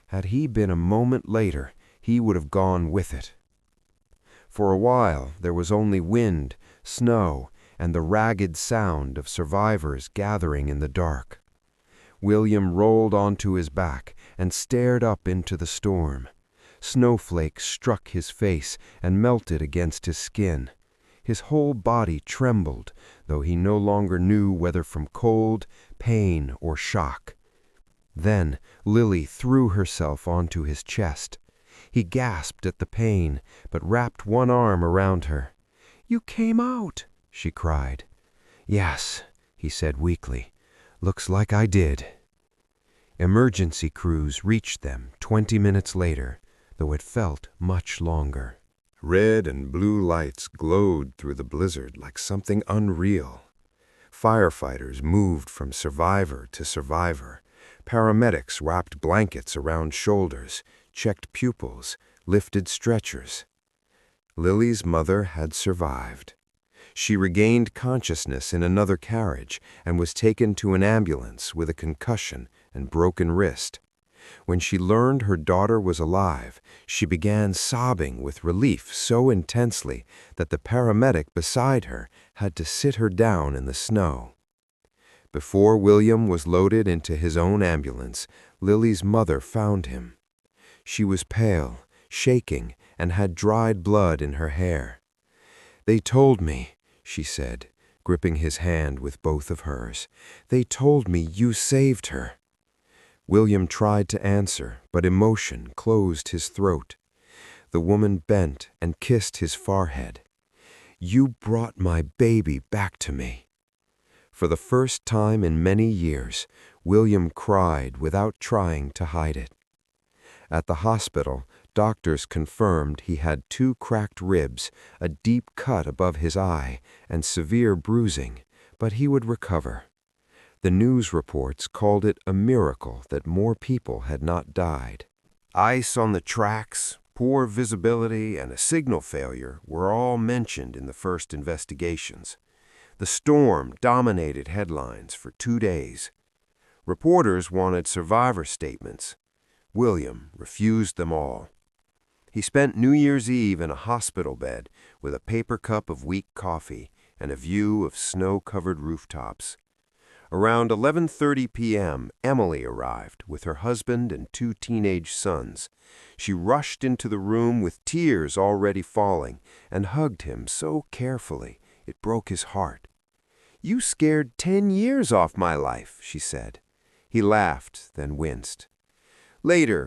Had he been a moment later, he would have gone with it. For a while, there was only wind, snow, and the ragged sound of survivors gathering in the dark. William rolled onto his back and stared up into the storm. Snowflakes struck his face and melted against his skin. His whole body trembled, though he no longer knew whether from cold, pain, or shock. Then Lily threw herself onto his chest. He gasped at the pain, but wrapped one arm around her. "You came out," she cried. "Yes," he said weakly. "Looks like I did." Emergency crews reached them 20 minutes later, though it felt much longer. Red and blue lights glowed through the blizzard like something unreal. Firefighters moved from survivor to survivor. Paramedics wrapped blankets around shoulders, checked pupils, lifted stretchers. Lily's mother had survived. She regained consciousness in another carriage and was taken to an ambulance with a concussion and broken wrist. When she learned her daughter was alive, she began sobbing with relief so intensely that the paramedic beside her had to sit her down in the snow. Before William was loaded into his own ambulance, Lily's mother found him. She was pale, shaking, and had dried blood in her hair. "They told me," she said, gripping his hand with both of hers. "They told me you saved her." William tried to answer, but emotion closed his throat. The woman bent and kissed his forehead. "You brought my baby back to me." For the first time in many years, William cried without trying to hide it. At the hospital, doctors confirmed he had 2 cracked ribs, a deep cut above his eye, and severe bruising, but he would recover. The news reports called it a miracle that more people had not died. Ice on the tracks, poor visibility, and a signal failure were all mentioned in the first investigations. The storm dominated headlines for 2 days. Reporters wanted survivor statements. William refused them all. He spent New Year's Eve in a hospital bed with a paper cup of weak coffee and a view of snow-covered rooftops. Around 11:30 p.m., Emily arrived with her husband and 2 teenage sons. She rushed into the room with tears already falling and hugged him so carefully it broke his heart. "You scared 10 years off my life," she said. He laughed, then winced. Later,